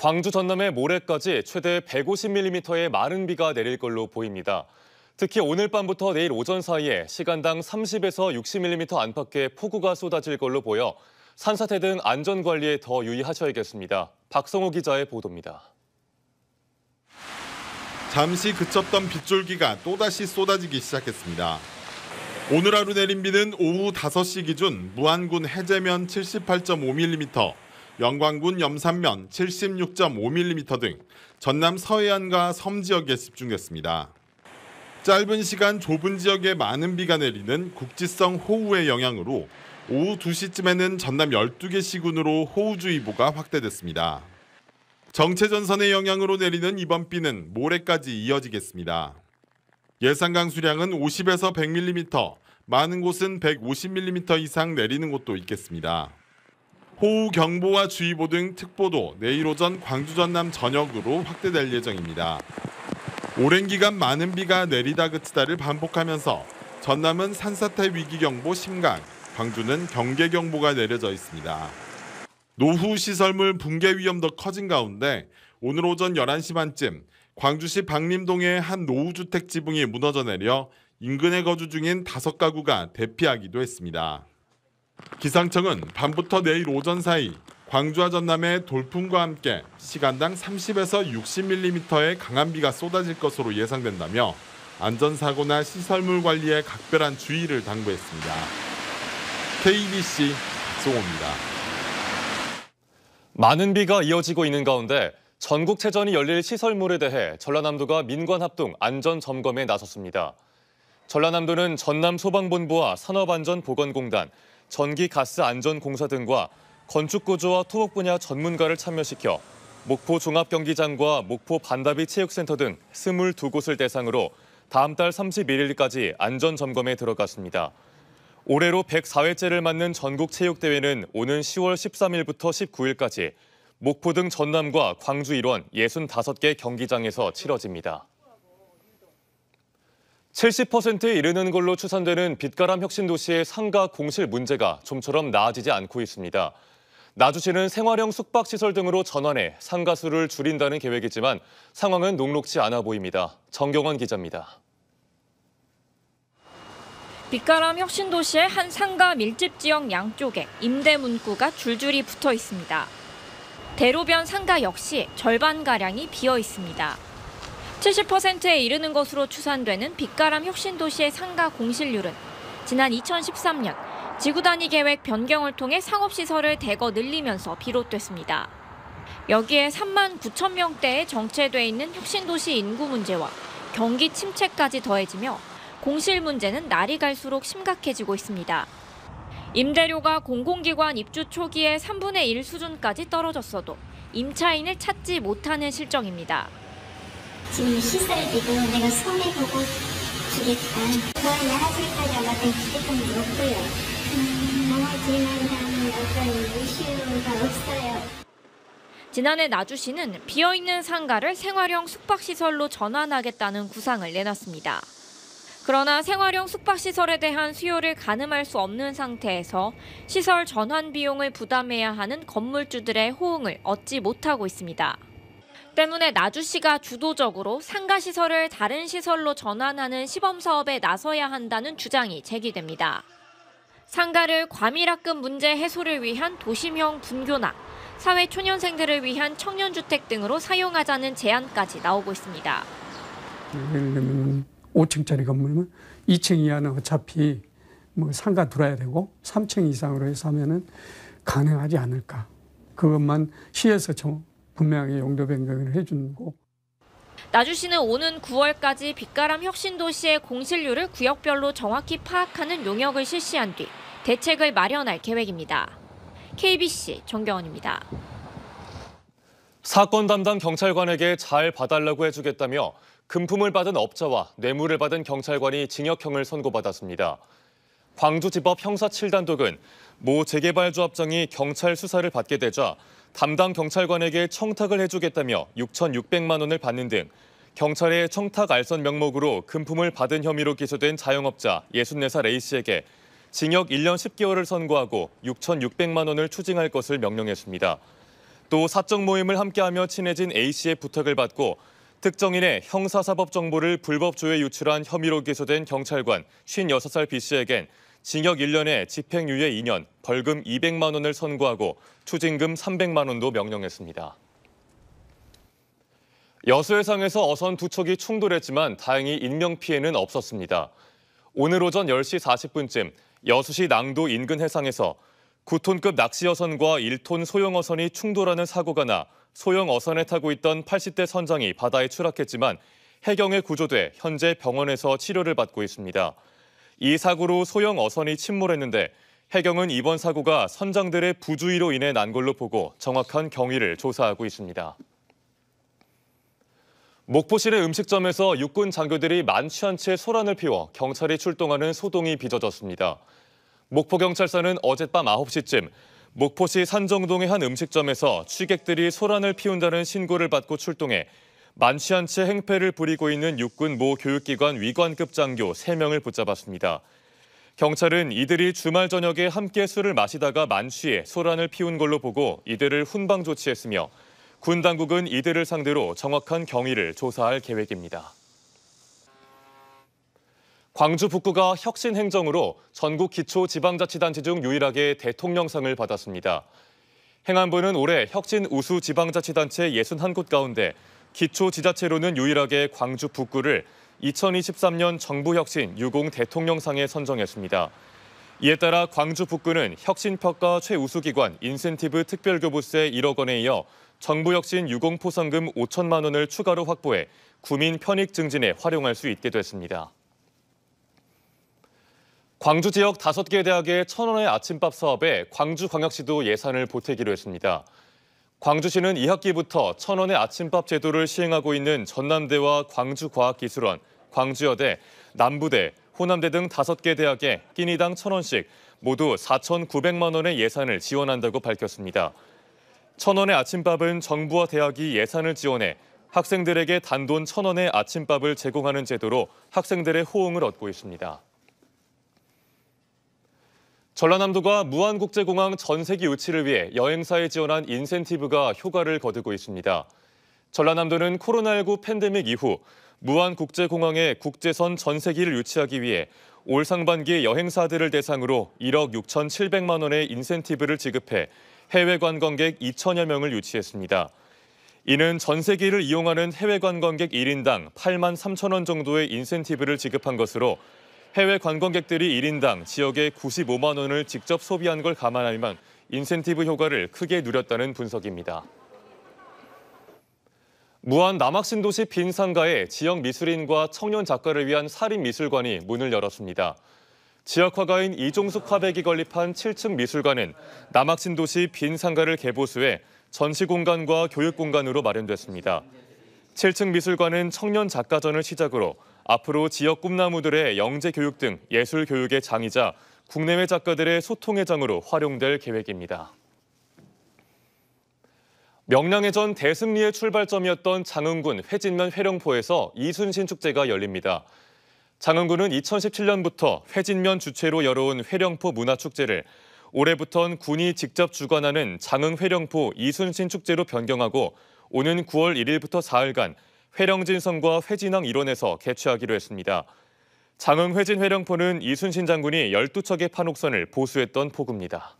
광주 전남의 모레까지 최대 150mm의 많은 비가 내릴 걸로 보입니다. 특히 오늘 밤부터 내일 오전 사이에 시간당 30에서 60mm 안팎의 폭우가 쏟아질 걸로 보여 산사태 등 안전관리에 더 유의하셔야겠습니다. 박성호 기자의 보도입니다. 잠시 그쳤던 빗줄기가 또다시 쏟아지기 시작했습니다. 오늘 하루 내린 비는 오후 5시 기준 무안군 해제면 78.5mm, 영광군 염산면 76.5mm 등 전남 서해안과 섬 지역에 집중됐습니다. 짧은 시간 좁은 지역에 많은 비가 내리는 국지성 호우의 영향으로 오후 2시쯤에는 전남 12개 시군으로 호우주의보가 확대됐습니다. 정체전선의 영향으로 내리는 이번 비는 모레까지 이어지겠습니다. 예상 강수량은 50에서 100mm, 많은 곳은 150mm 이상 내리는 곳도 있겠습니다. 호우경보와 주의보 등 특보도 내일 오전 광주 전남 전역으로 확대될 예정입니다. 오랜 기간 많은 비가 내리다 그치다를 반복하면서 전남은 산사태 위기경보 심각, 광주는 경계경보가 내려져 있습니다. 노후 시설물 붕괴 위험도 커진 가운데 오늘 오전 11시 반쯤 광주시 박림동의 한 노후주택 지붕이 무너져 내려 인근에 거주 중인 5가구가 대피하기도 했습니다. 기상청은 밤부터 내일 오전 사이 광주와 전남의 돌풍과 함께 시간당 30에서 60mm의 강한 비가 쏟아질 것으로 예상된다며 안전사고나 시설물 관리에 각별한 주의를 당부했습니다. KBC 박성호입니다. 많은 비가 이어지고 있는 가운데 전국체전이 열릴 시설물에 대해 전라남도가 민관합동 안전점검에 나섰습니다. 전라남도는 전남소방본부와 산업안전보건공단, 전기가스안전공사 등과 건축구조와 토목 분야 전문가를 참여시켜 목포 종합경기장과 목포 반다비 체육센터 등 22곳을 대상으로 다음 달 31일까지 안전점검에 들어갔습니다. 올해로 104회째를 맞는 전국체육대회는 오는 10월 13일부터 19일까지 목포 등 전남과 광주 일원 65개 경기장에서 치러집니다. 70%에 이르는 걸로 추산되는 빛가람 혁신도시의 상가 공실 문제가 좀처럼 나아지지 않고 있습니다. 나주시는 생활형 숙박시설 등으로 전환해 상가 수를 줄인다는 계획이지만 상황은 녹록지 않아 보입니다. 정경원 기자입니다. 빛가람 혁신도시의 한 상가 밀집 지역 양쪽에 임대 문구가 줄줄이 붙어 있습니다. 대로변 상가 역시 절반가량이 비어 있습니다. 70%에 이르는 것으로 추산되는 빛가람 혁신도시의 상가 공실률은 지난 2013년 지구단위 계획 변경을 통해 상업시설을 대거 늘리면서 비롯됐습니다. 여기에 3만 9천 명대에 정체돼 있는 혁신도시 인구 문제와 경기 침체까지 더해지며 공실 문제는 날이 갈수록 심각해지고 있습니다. 임대료가 공공기관 입주 초기에 3분의 1 수준까지 떨어졌어도 임차인을 찾지 못하는 실정입니다. 지금 시설비도 내가 손해보고 주겠다. 더 나아질까지 아마 기대감이 없고요. 나아지는 어떤 이슈가 없어요. 지난해 나주시는 비어있는 상가를 생활형 숙박시설로 전환하겠다는 구상을 내놨습니다. 그러나 생활형 숙박시설에 대한 수요를 가늠할 수 없는 상태에서 시설 전환 비용을 부담해야 하는 건물주들의 호응을 얻지 못하고 있습니다. 때문에 나주시가 주도적으로 상가시설을 다른 시설로 전환하는 시범사업에 나서야 한다는 주장이 제기됩니다. 상가를 과밀합금 문제 해소를 위한 도심형 분교나 사회초년생들을 위한 청년주택 등으로 사용하자는 제안까지 나오고 있습니다. 예를 들면 5층짜리 건물은 2층 이하는 어차피 상가 들어야 되고 3층 이상으로 해서 하면은 가능하지 않을까. 그것만 시에서 분명하게 용도 변경을 해주고. 나주시는 오는 9월까지 빛가람 혁신도시의 공실률을 구역별로 정확히 파악하는 용역을 실시한 뒤 대책을 마련할 계획입니다. KBC 정경원입니다. 사건 담당 경찰관에게 잘 봐달라고 해주겠다며 금품을 받은 업자와 뇌물을 받은 경찰관이 징역형을 선고받았습니다. 광주지법 형사 7단독은 모 재개발조합장이 경찰 수사를 받게 되자 담당 경찰관에게 청탁을 해주겠다며 6,600만 원을 받는 등 경찰의 청탁 알선 명목으로 금품을 받은 혐의로 기소된 자영업자 64살 A씨에게 징역 1년 10개월을 선고하고 6,600만 원을 추징할 것을 명령했습니다. 또 사적 모임을 함께하며 친해진 A씨의 부탁을 받고 특정인의 형사사법 정보를 불법 조회 유출한 혐의로 기소된 경찰관 56살 B씨에겐 징역 1년에 집행유예 2년, 벌금 200만 원을 선고하고 추징금 300만 원도 명령했습니다. 여수해상에서 어선 두 척이 충돌했지만 다행히 인명피해는 없었습니다. 오늘 오전 10시 40분쯤 여수시 낭도 인근 해상에서 9톤급 낚시어선과 1톤 소형어선이 충돌하는 사고가 나 소형 어선에 타고 있던 80대 선장이 바다에 추락했지만 해경에 구조돼 현재 병원에서 치료를 받고 있습니다. 이 사고로 소형 어선이 침몰했는데 해경은 이번 사고가 선장들의 부주의로 인해 난 걸로 보고 정확한 경위를 조사하고 있습니다. 목포시내 음식점에서 육군 장교들이 만취한 채 소란을 피워 경찰이 출동하는 소동이 빚어졌습니다. 목포경찰서는 어젯밤 9시쯤 목포시 산정동의 한 음식점에서 취객들이 소란을 피운다는 신고를 받고 출동해 만취한 채 행패를 부리고 있는 육군 모 교육기관 위관급 장교 3명을 붙잡았습니다. 경찰은 이들이 주말 저녁에 함께 술을 마시다가 만취해 소란을 피운 걸로 보고 이들을 훈방 조치했으며 군 당국은 이들을 상대로 정확한 경위를 조사할 계획입니다. 광주 북구가 혁신 행정으로 전국 기초지방자치단체 중 유일하게 대통령상을 받았습니다. 행안부는 올해 혁신 우수 지방자치단체 61곳 가운데 기초지자체로는 유일하게 광주 북구를 2023년 정부혁신 유공 대통령상에 선정했습니다. 이에 따라 광주 북구는 혁신평가 최우수기관 인센티브 특별교부세 1억 원에 이어 정부혁신 유공 포상금 5천만 원을 추가로 확보해 구민 편익 증진에 활용할 수 있게 됐습니다. 광주 지역 5개 대학의 1,000원의 아침밥 사업에 광주광역시도 예산을 보태기로 했습니다. 광주시는 2학기부터 1,000원의 아침밥 제도를 시행하고 있는 전남대와 광주과학기술원, 광주여대, 남부대, 호남대 등 5개 대학에 끼니당 1,000원씩 모두 4,900만 원의 예산을 지원한다고 밝혔습니다. 1,000원의 아침밥은 정부와 대학이 예산을 지원해 학생들에게 단돈 1,000원의 아침밥을 제공하는 제도로 학생들의 호응을 얻고 있습니다. 전라남도가 무안국제공항 전세기 유치를 위해 여행사에 지원한 인센티브가 효과를 거두고 있습니다. 전라남도는 코로나19 팬데믹 이후 무안국제공항에 국제선 전세기를 유치하기 위해 올 상반기 여행사들을 대상으로 1억 6,700만 원의 인센티브를 지급해 해외 관광객 2천여 명을 유치했습니다. 이는 전세기를 이용하는 해외 관광객 1인당 8만 3천 원 정도의 인센티브를 지급한 것으로 해외 관광객들이 1인당 지역에 95만 원을 직접 소비한 걸 감안하면 인센티브 효과를 크게 누렸다는 분석입니다. 무안 남학신도시 빈 상가에 지역 미술인과 청년 작가를 위한 사립미술관이 문을 열었습니다. 지역 화가인 이종숙 화백이 건립한 7층 미술관은 남학신도시 빈 상가를 개보수해 전시 공간과 교육 공간으로 마련됐습니다. 7층 미술관은 청년 작가전을 시작으로 앞으로 지역 꿈나무들의 영재 교육 등 예술 교육의 장이자 국내외 작가들의 소통의 장으로 활용될 계획입니다. 명량해전 대승리의 출발점이었던 장흥군 회진면 회령포에서 이순신 축제가 열립니다. 장흥군은 2017년부터 회진면 주최로 열어온 회령포 문화축제를 올해부턴 군이 직접 주관하는 장흥회령포 이순신 축제로 변경하고 오는 9월 1일부터 4일간 회령진성과 회진항 일원에서 개최하기로 했습니다. 장흥회진회령포는 이순신 장군이 12척의 판옥선을 보수했던 포구입니다.